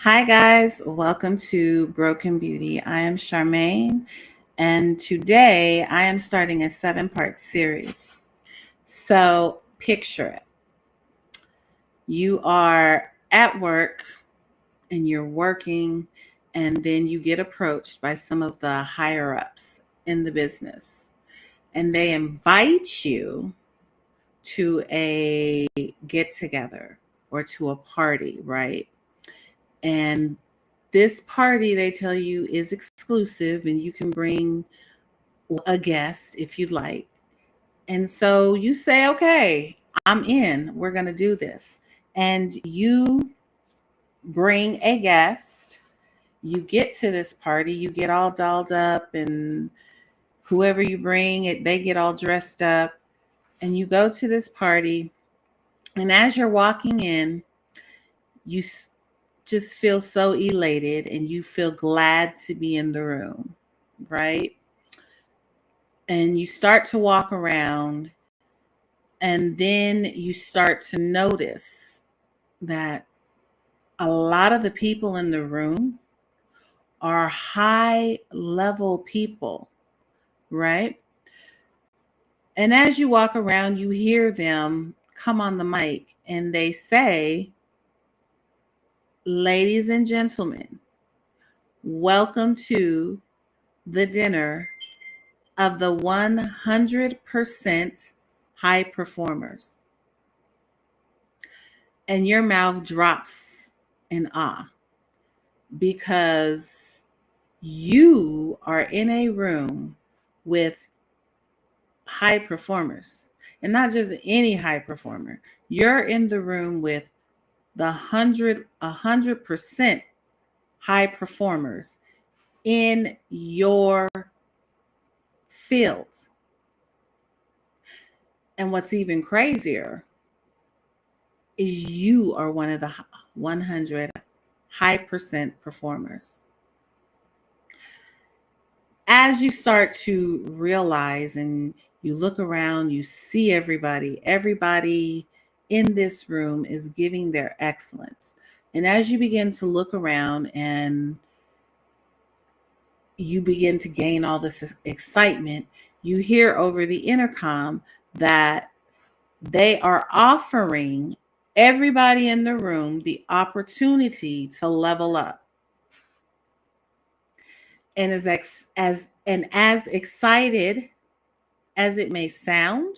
Hi, guys. Welcome to Broken Beauty. I am Charmaine, and today I am starting a 7-part series. So, picture it. You are at work and you're working, and then you get approached by some of the higher ups in the business, and they invite you to a get together or to a party, right? And this party, they tell you, is exclusive and you can bring a guest if you'd like. And so you say, okay, I'm in. We're going to do this. And you bring a guest. You get to this party, you get all dolled up, and whoever you bring, they get all dressed up. And you go to this party. And as you're walking in, you just feel so elated and you feel glad to be in the room, right? And you start to walk around, and then you start to notice that a lot of the people in the room are high level people, right? And as you walk around, you hear them come on the mic and they say, "Ladies and gentlemen, welcome to the dinner of the 100% high performers." And your mouth drops in awe because you are in a room with high performers, and not just any high performer. You're in the room with the 100% high performers in your field. And what's even crazier is you are one of the 100 high percent performers. As you start to realize and you look around, you see everybody in this room is giving their excellence. And as you begin to look around and you begin to gain all this excitement, you hear over the intercom that they are offering everybody in the room the opportunity to level up. And as excited as it may sound,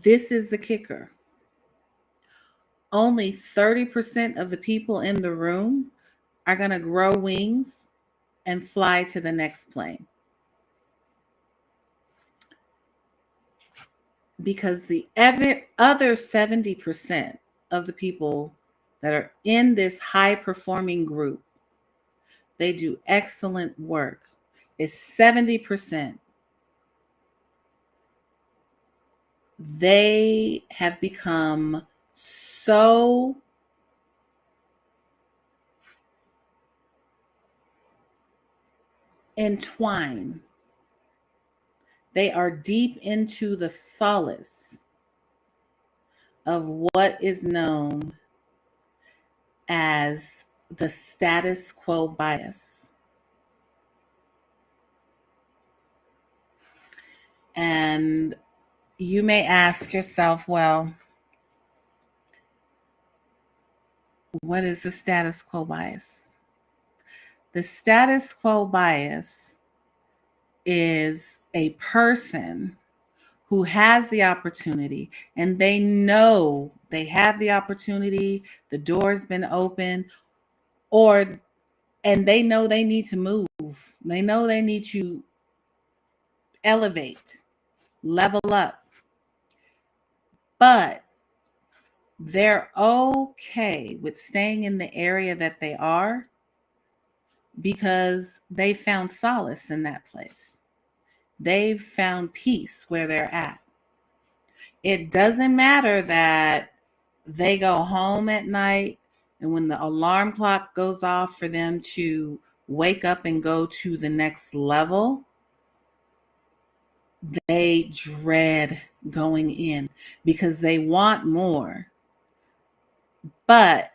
this is the kicker. Only 30% of the people in the room are going to grow wings and fly to the next plane. Because the other 70% of the people that are in this high performing group, they do excellent work. It's 70%. They have become so entwined. They are deep into the solace of what is known as the status quo bias. And you may ask yourself, well, what is the status quo bias? The status quo bias is a person who has the opportunity and they know they have the opportunity, the door's been open, and they know they need to move. They know they need to elevate, level up. But they're okay with staying in the area that they are because they found solace in that place. They've found peace where they're at. It doesn't matter that they go home at night and when the alarm clock goes off for them to wake up and go to the next level, they dread going in because they want more. But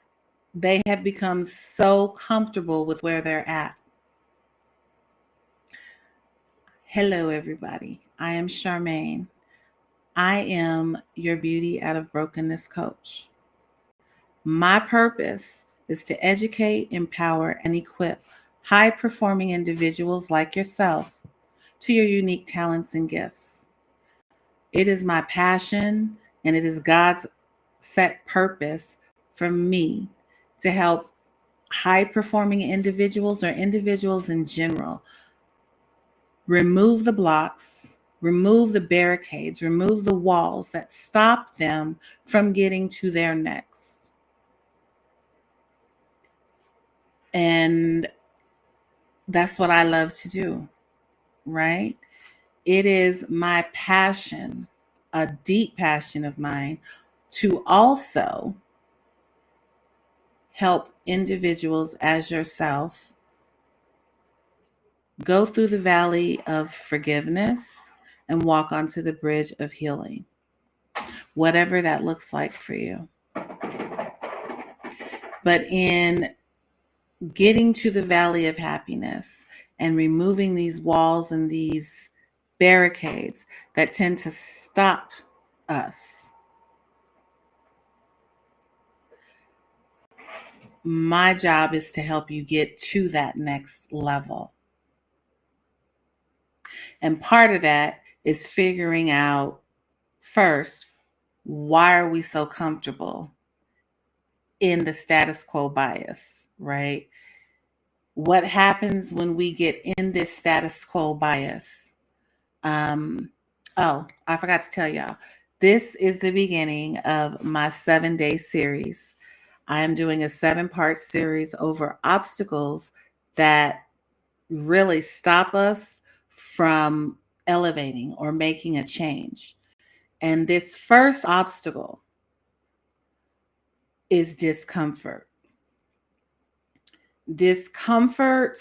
they have become so comfortable with where they're at. Hello, everybody. I am Charmaine. I am your Beauty Out of Brokenness coach. My purpose is to educate, empower, and equip high performing individuals like yourself to your unique talents and gifts. It is my passion and it is God's set purpose for me to help high performing individuals or individuals in general remove the blocks, remove the barricades, remove the walls that stop them from getting to their next. And that's what I love to do, right? It is my passion, a deep passion of mine, to also help individuals as yourself go through the valley of forgiveness and walk onto the bridge of healing, whatever that looks like for you. But in getting to the valley of happiness and removing these walls and these barricades that tend to stop us, my job is to help you get to that next level. And part of that is figuring out first, why are we so comfortable in the status quo bias, right? What happens when we get in this status quo bias? Oh, I forgot to tell y'all. This is the beginning of my 7-day series. I am doing a 7-part series over obstacles that really stop us from elevating or making a change. And this first obstacle is discomfort. Discomfort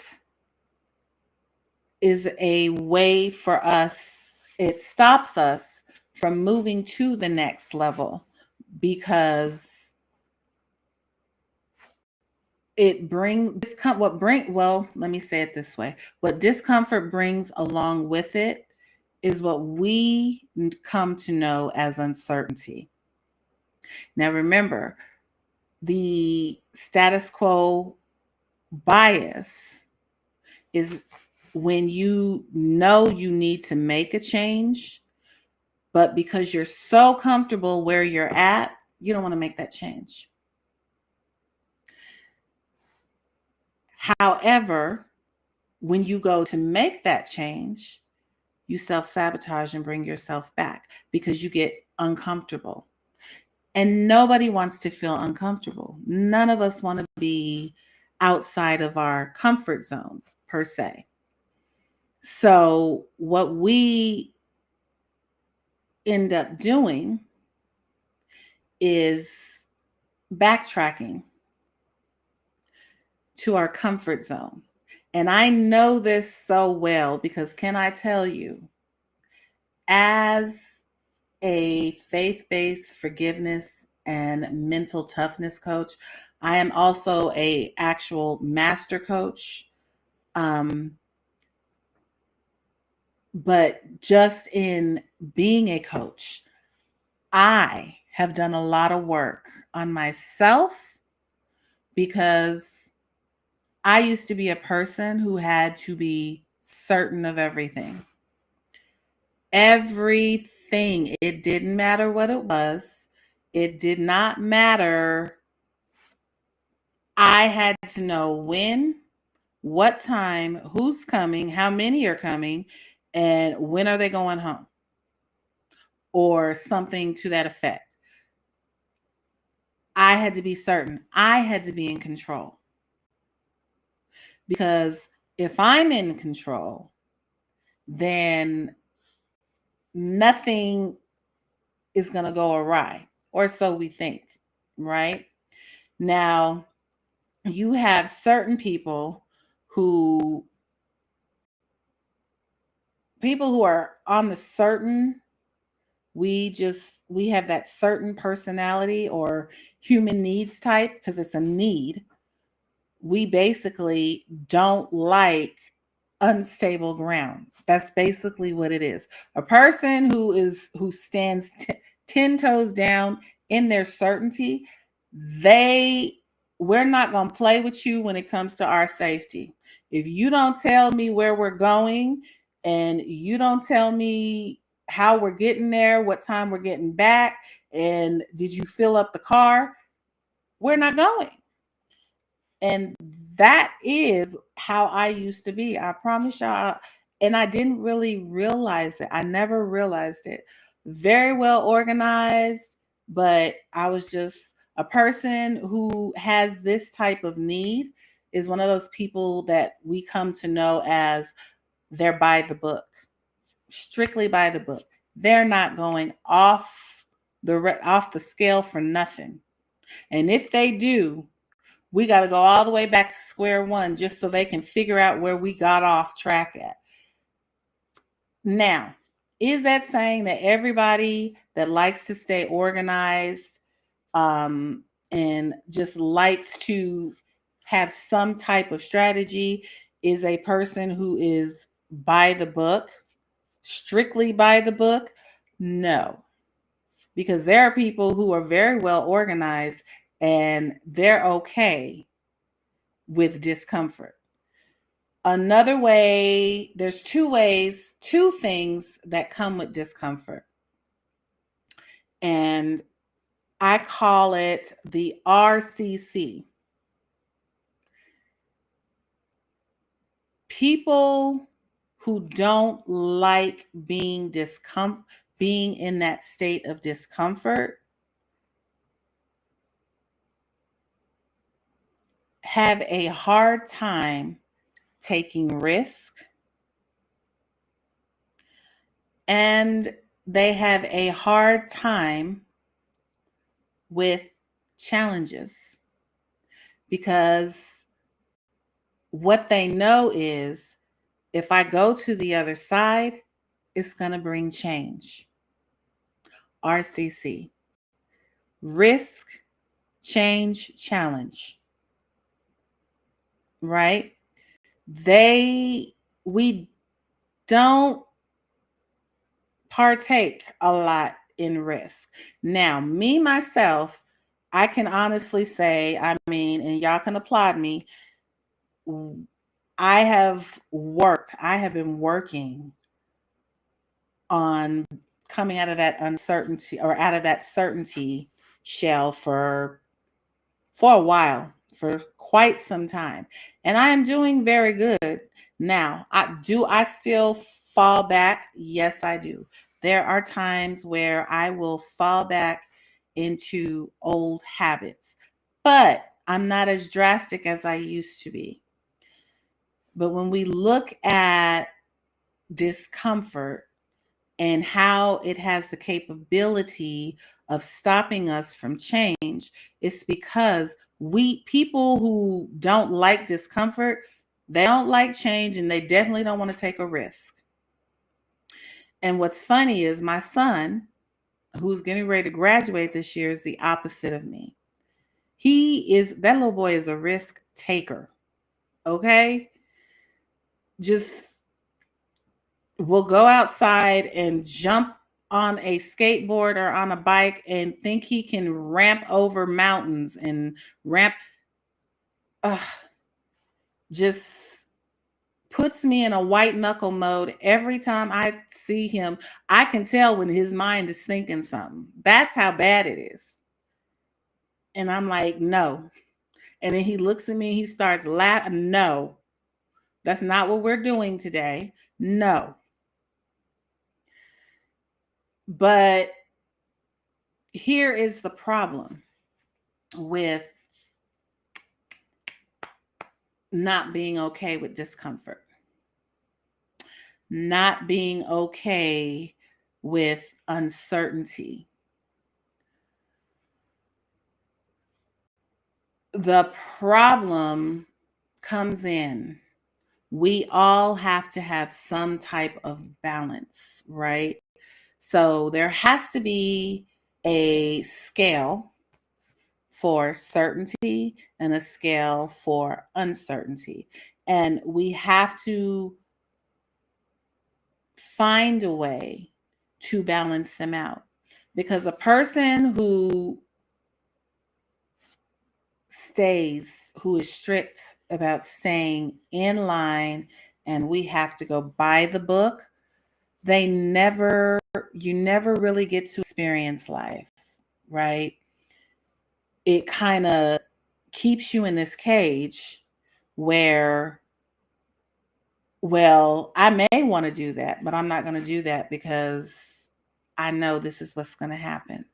is a way for us, it stops us from moving to the next level because it brings well, let me say it this way. What discomfort brings along with it is what we come to know as uncertainty. Now remember, the status quo bias is when you know you need to make a change, but because you're so comfortable where you're at, you don't want to make that change. However, when you go to make that change, you self-sabotage and bring yourself back because you get uncomfortable. And nobody wants to feel uncomfortable. None of us want to be outside of our comfort zone, per se. So what we end up doing is backtracking to our comfort zone. And I know this so well because can I tell you, as a faith-based forgiveness and mental toughness coach, I am also a actual master coach. But just in being a coach, I have done a lot of work on myself because I used to be a person who had to be certain of everything. Everything. It didn't matter what it was. It did not matter. I had to know when, what time, who's coming, how many are coming, and when are they going home, or something to that effect. I had to be certain. I had to be in control. Because if I'm in control, then nothing is going to go awry, or so we think, right? Now, you have certain people who are on the certain We have that certain personality or human needs type because it's a need. We basically don't like unstable ground. That's basically what it is. A person who stands 10 toes down in their certainty, they we're not going to play with you when it comes to our safety. If you don't tell me where we're going and you don't tell me how we're getting there, what time we're getting back, and did you fill up the car, we're not going. And that is how I used to be. I promise y'all. And I didn't really realize it. I never realized it. Very well organized, but I was just a person who has this type of need is one of those people that we come to know as they're by the book, strictly by the book. They're not going off the scale for nothing. And if they do, we got to go all the way back to square one just so they can figure out where we got off track at. Now, is that saying that everybody that likes to stay organized and just likes to have some type of strategy is a person who is by the book, strictly by the book? No, because there are people who are very well organized and they're okay with discomfort. Another way, there's two things that come with discomfort. And I call it the RCC. People who don't like being in that state of discomfort have a hard time taking risk, and they have a hard time with challenges because what they know is if I go to the other side, it's going to bring change. RCC. Risk, change, challenge. Right? We don't partake a lot in risk. Now, me, myself, I can honestly say, I mean, and y'all can applaud me, I have been working on coming out of that uncertainty or out of that certainty shell for a while, for quite some time. And I am doing very good. Now, I still fall back? Yes, I do. There are times where I will fall back into old habits, but I'm not as drastic as I used to be. But when we look at discomfort and how it has the capability of stopping us from change, it's because people who don't like discomfort, they don't like change, and they definitely don't want to take a risk. And what's funny is my son, who's getting ready to graduate this year, is the opposite of me. That little boy is a risk taker. Okay? Just will go outside and jump on a skateboard or on a bike and think he can ramp over mountains and just puts me in a white knuckle mode every time I see him. I can tell when his mind is thinking something. That's how bad it is. And I'm like, no. And then he looks at me, he starts laughing. No, that's not what we're doing today. No. But here is the problem with not being okay with discomfort, not being okay with uncertainty. The problem comes in. We all have to have some type of balance, right? So there has to be a scale for certainty and a scale for uncertainty. And we have to find a way to balance them out. Because a person who is strict about staying in line and we have to go by the book, you never really get to experience life, right? It kind of keeps you in this cage where, well, I may want to do that, but I'm not going to do that because I know this is what's going to happen.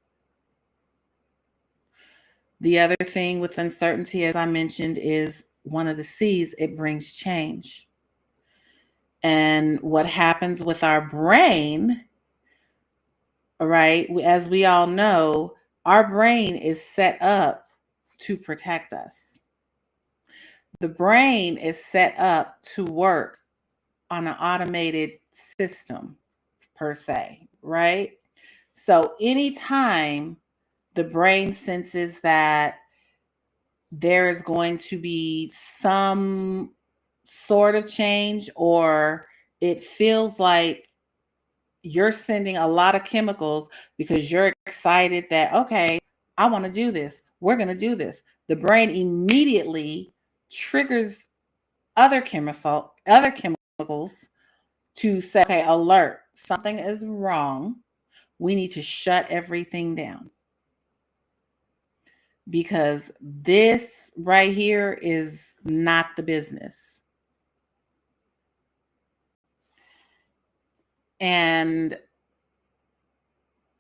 The other thing with uncertainty, as I mentioned, is one of the C's, it brings change. And what happens with our brain, right? As we all know, our brain is set up to protect us. The brain is set up to work on an automated system, per se, right? So anytime the brain senses that there is going to be some sort of change, or it feels like you're sending a lot of chemicals because you're excited that, okay, I want to do this. We're going to do this. The brain immediately triggers other chemicals to say, okay, alert, something is wrong. We need to shut everything down. Because this right here is not the business. And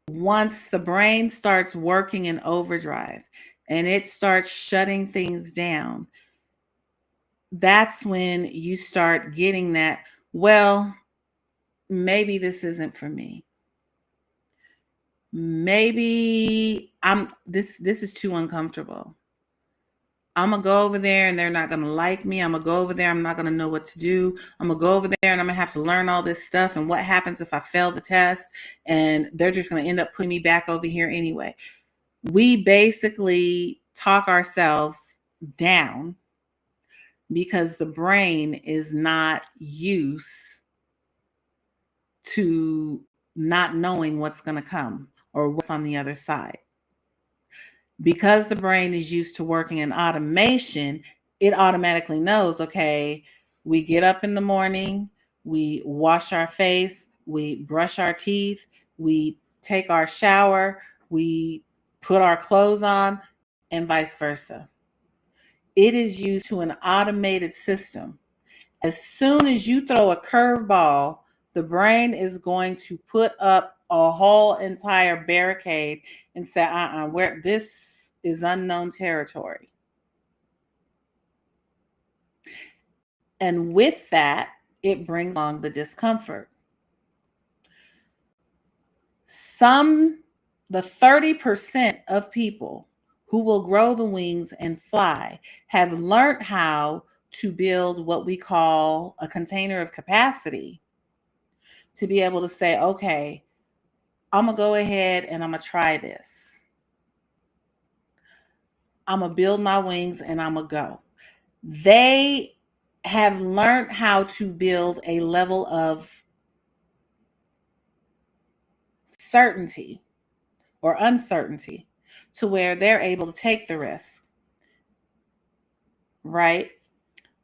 once the brain starts working in overdrive and it starts shutting things down, that's when you start getting that, well, maybe this isn't for me. Maybe this is too uncomfortable. I'm going to go over there and they're not going to like me. I'm going to go over there. I'm not going to know what to do. I'm going to go over there and I'm going to have to learn all this stuff. And what happens if I fail the test? And they're just going to end up putting me back over here anyway. We basically talk ourselves down because the brain is not used to not knowing what's going to come or what's on the other side. Because the brain is used to working in automation, it automatically knows, okay, we get up in the morning, we wash our face, we brush our teeth, we take our shower, we put our clothes on, and vice versa. It is used to an automated system. As soon as you throw a curveball, the brain is going to put up a whole entire barricade and say, where this is unknown territory. And with that, it brings along the discomfort. The 30% of people who will grow the wings and fly have learned how to build what we call a container of capacity to be able to say, okay, I'm going to go ahead and I'm going to try this. I'm going to build my wings and I'm going to go. They have learned how to build a level of certainty or uncertainty to where they're able to take the risk, right?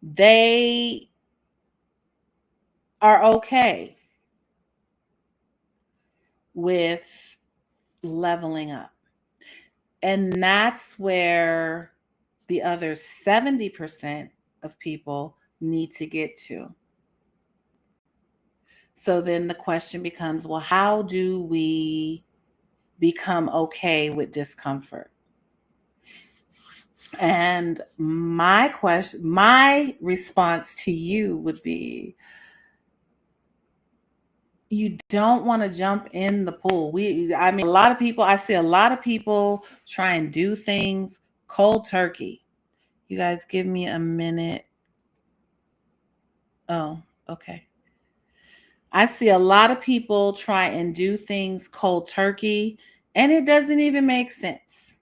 They are okay with leveling up. And that's where the other 70% of people need to get to. So then the question becomes, well, how do we become okay with discomfort? And my response to you would be, you don't want to jump in the pool. I see a lot of people try and do things cold turkey. You guys give me a minute. Oh, okay. I see a lot of people try and do things cold turkey, and it doesn't even make sense.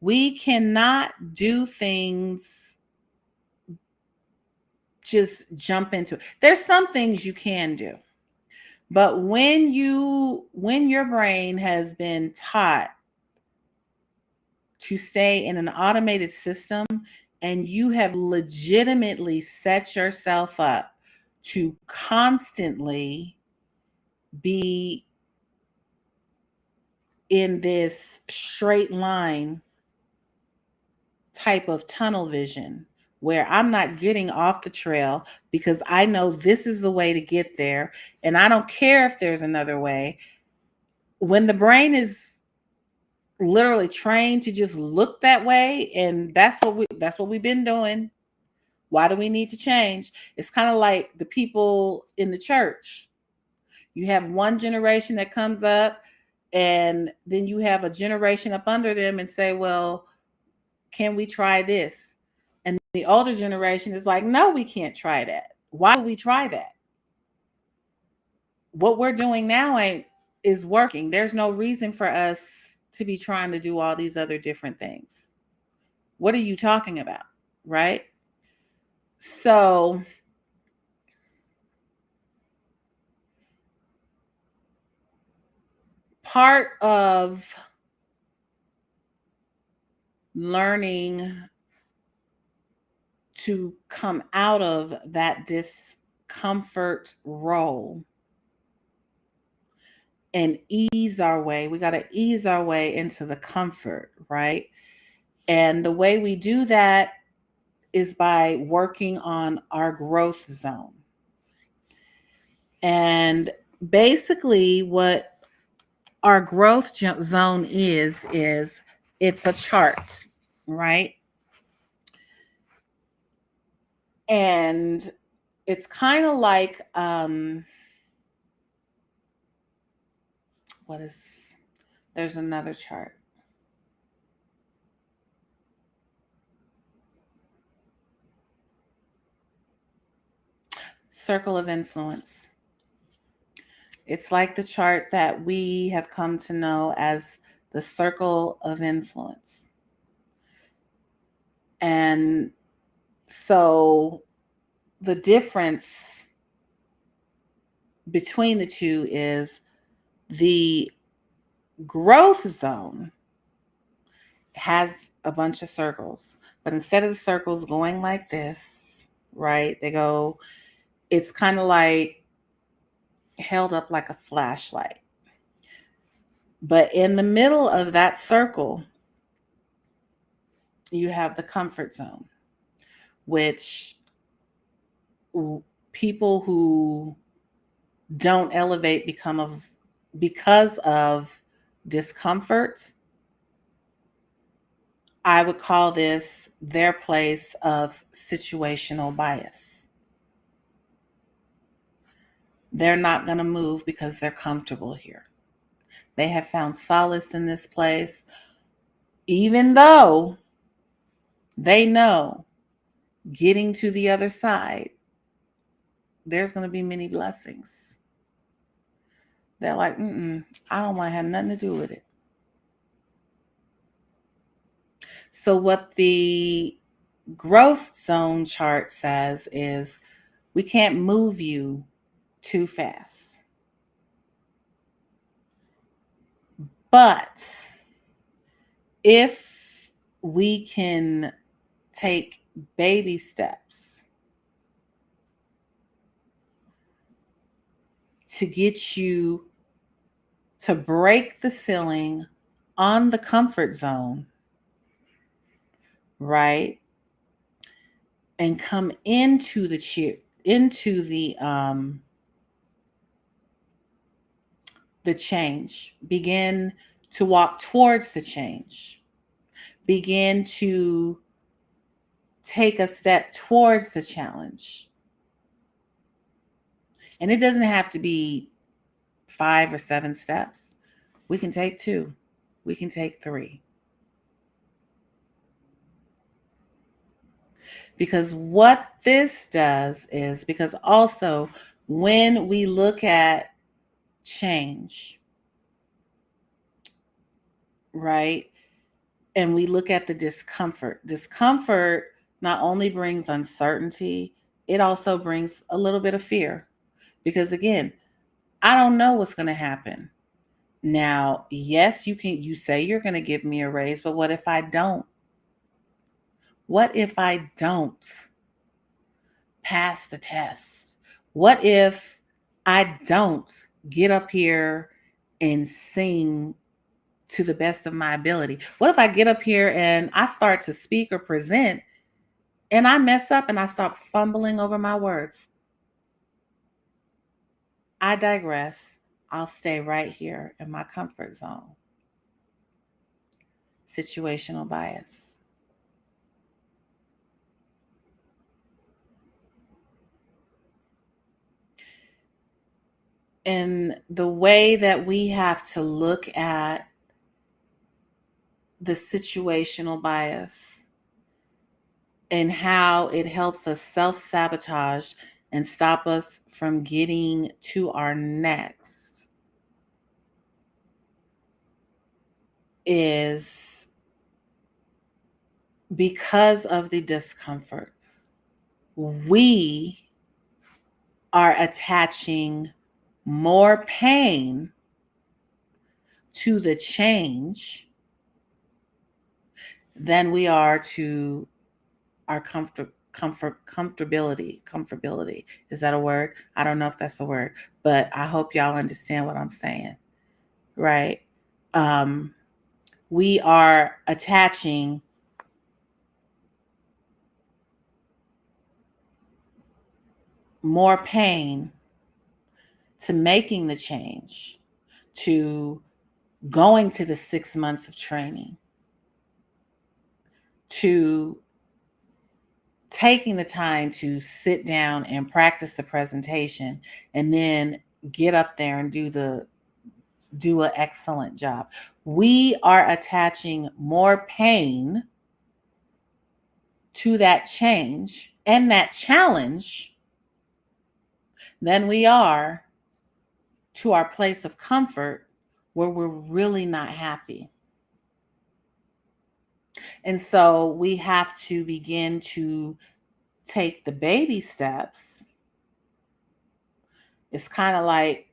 We cannot do things just jump into it. There's some things you can do. But when your brain has been taught to stay in an automated system and you have legitimately set yourself up to constantly be in this straight line type of tunnel vision where I'm not getting off the trail because I know this is the way to get there and I don't care if there's another way. When the brain is literally trained to just look that way, and that's what we've been doing. Why do we need to change? It's kind of like the people in the church. You have one generation that comes up, and then you have a generation up under them and say, well, can we try this? And the older generation is like, no, we can't try that. Why would we try that? What we're doing now is working. There's no reason for us to be trying to do all these other different things. What are you talking about? Right? So part of learning to come out of that discomfort role and ease our way, we got to ease our way into the comfort, right? And the way we do that is by working on our growth zone. And basically, what our growth zone is it's a chart, right? And it's kind of like what is there's another chart. Circle of influence. It's like the chart that we have come to know as the circle of influence. And so the difference between the two is the growth zone has a bunch of circles, but instead of the circles going like this, right, it's kind of like held up like a flashlight. But in the middle of that circle, you have the comfort zone, which people who don't elevate because of discomfort. I would call this their place of situational bias. They're not going to move because they're comfortable here. They have found solace in this place, even though they know getting to the other side, there's going to be many blessings. They're like, I don't want to have nothing to do with it. So what the growth zone chart says is we can't move you too fast. But if we can take baby steps to get you to break the ceiling on the comfort zone, right? And come into the change. Begin to walk towards the change. Begin to take a step towards the challenge. And it doesn't have to be 5 or 7 steps. We can take 2. We can take 3. Because what this does is, because also When we look at change, right? And we look at the discomfort not only brings uncertainty, it also brings a little bit of fear. Because again, I don't know what's going to happen. Now, yes, you say you're going to give me a raise, but what if I don't? What if I don't pass the test? What if I don't get up here and sing to the best of my ability? What if I get up here and I start to speak or present and I mess up and I start fumbling over my words? I digress. I'll stay right here in my comfort zone. Situational bias. And the way that we have to look at the situational bias and how it helps us self sabotage and stop us from getting to our next is because of the discomfort. We are attaching more pain to the change than we are to our comfortability. Is that a word? I don't know if that's a word, but I hope y'all understand what I'm saying, right? Um, we are attaching more pain to making the change, to going to the 6 months of training, to taking the time to sit down and practice the presentation and then get up there and do an excellent job. We are attaching more pain to that change and that challenge than we are to our place of comfort where we're really not happy. And so we have to begin to take the baby steps. It's kind of like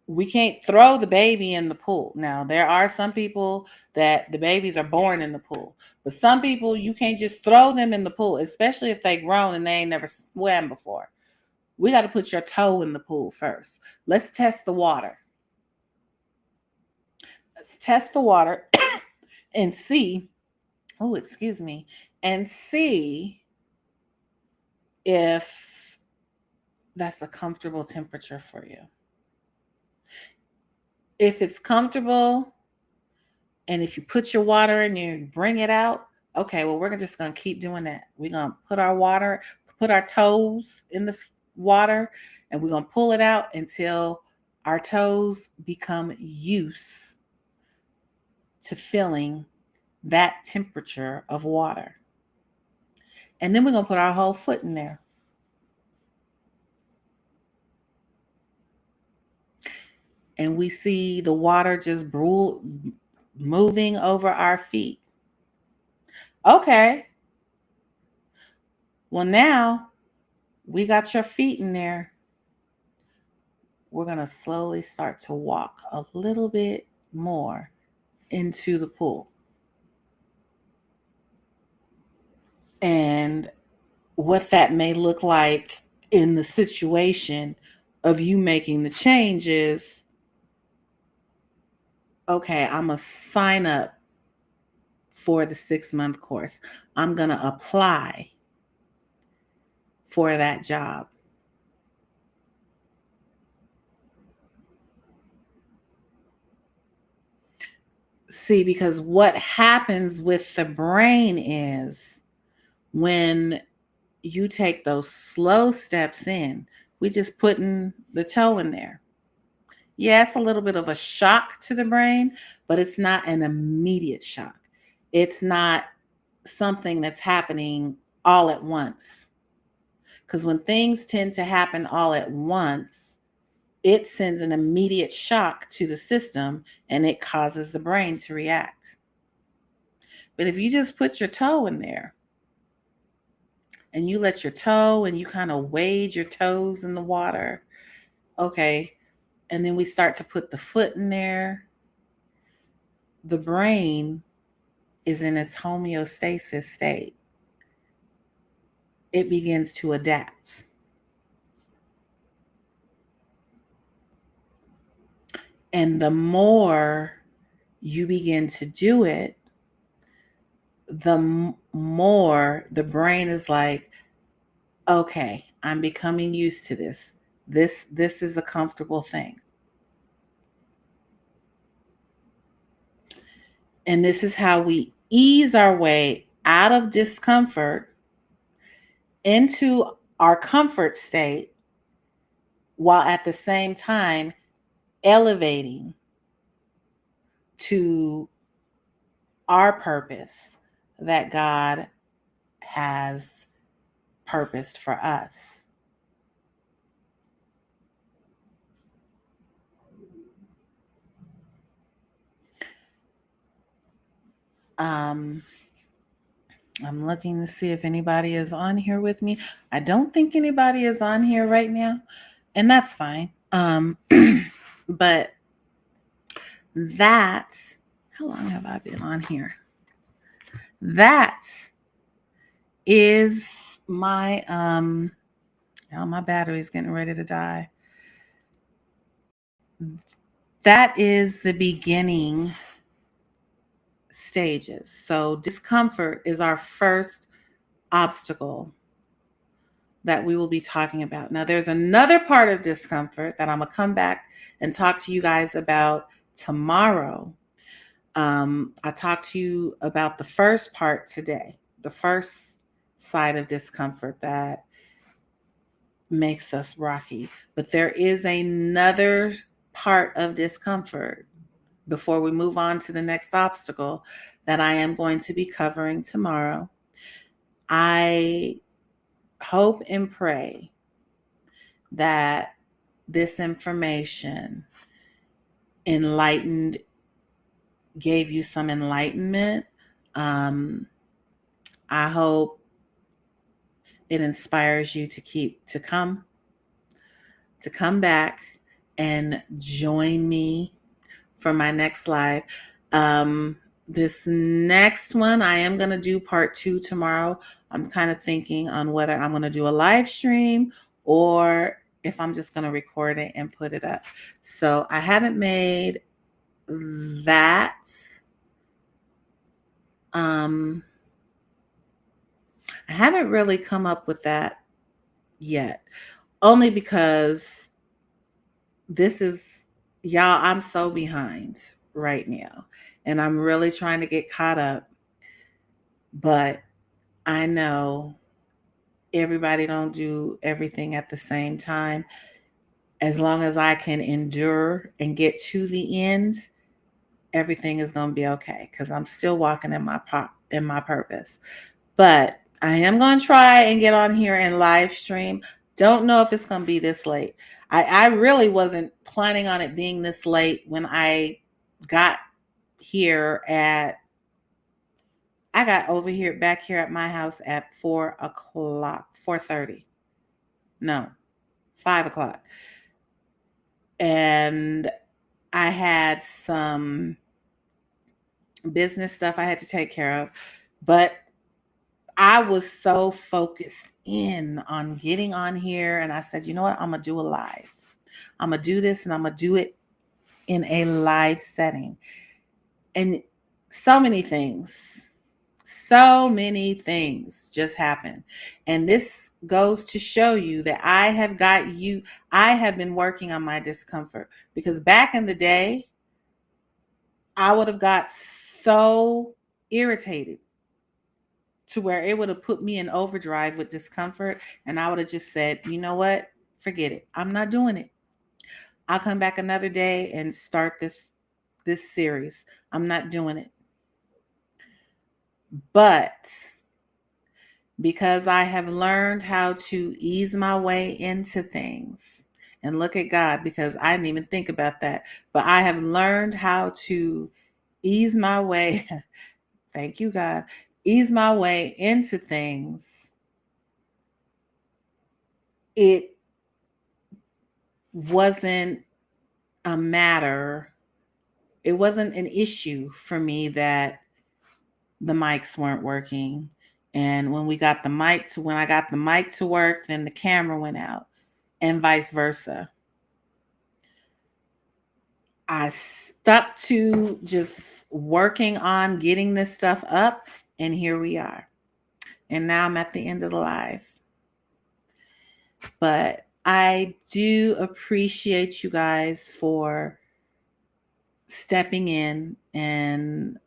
we can't throw the baby in the pool. Now, there are some people that the babies are born in the pool, but some people you can't just throw them in the pool, especially if they grown and they ain't never swam before. We got to put your toe in the pool first. Let's test the water. Let's test the water and see, oh, excuse me, and see if that's a comfortable temperature for you. If it's comfortable, and if you put your water in and you bring it out, okay, well, we're just going to keep doing that. We're going to put our toes in the water, and we're going to pull it out until our toes become used to feeling that temperature of water. And then we're going to put our whole foot in there. And we see the water just moving over our feet. Okay. Well, now we got your feet in there. We're going to slowly start to walk a little bit more into the pool. And what that may look like in the situation of you making the changes. Okay, I'm going to sign up for the 6-month course. I'm going to apply for that job. See, because what happens with the brain is when you take those slow steps in, we just putting the toe in there. Yeah, it's a little bit of a shock to the brain, but it's not an immediate shock. It's not something that's happening all at once. Because when things tend to happen all at once, it sends an immediate shock to the system and it causes the brain to react. But if you just put your toe in there and you let your toe and you kind of wade your toes in the water, okay, and then we start to put the foot in there, the brain is in its homeostasis state. It begins to adapt. And the more you begin to do it, the more the brain is like, okay, I'm becoming used to this. This is a comfortable thing. And this is how we ease our way out of discomfort into our comfort state, while at the same time elevating to our purpose that God has purposed for us. I'm looking to see if anybody is on here with me. I don't think anybody is on here right now, and that's fine. But that, how long have I been on here? That is my my battery's getting ready to die. That is the beginning stages. So discomfort is our first obstacle that we will be talking about. Now, there's another part of discomfort that I'm going to come back and talk to you guys about tomorrow. I talked to you about the first part today, the first side of discomfort that makes us rocky. But there is another part of discomfort before we move on to the next obstacle that I am going to be covering tomorrow. I hope and pray that this information gave you some enlightenment. I hope it inspires you to come back and join me for my next live. This next one, I am going to do part 2 tomorrow. I'm kind of thinking on whether I'm going to do a live stream or if I'm just going to record it and put it up. So I haven't made that. I haven't really come up with that yet, only because y'all, I'm so behind right now and I'm really trying to get caught up. But I know everybody don't do everything at the same time. As long as I can endure and get to the end, everything is going to be okay because I'm still walking in my purpose. But I am going to try and get on here and live stream. Don't know if it's going to be this late. I really wasn't planning on it being this late when I got back here at my house at 4:30. No, 5:00. And I had some business stuff I had to take care of, but I was so focused in on getting on here. And I said, you know what? I'm going to do a live. I'm going to do this and I'm going to do it in a live setting. And so many things just happen. And this goes to show you that I have been working on my discomfort, because back in the day, I would have got so irritated to where it would have put me in overdrive with discomfort. And I would have just said, you know what? Forget it. I'm not doing it. I'll come back another day and start this series. I'm not doing it. But because I have learned how to ease my way into things. And look at God, because I didn't even think about that. But I have learned how to ease my way. Thank you, God. Ease my way into things. It wasn't a matter, it wasn't an issue for me that the mics weren't working. And when I got the mic to work, then the camera went out, and vice versa. I stuck to just working on getting this stuff up, and here we are. And now I'm at the end of the live. But I do appreciate you guys for stepping in and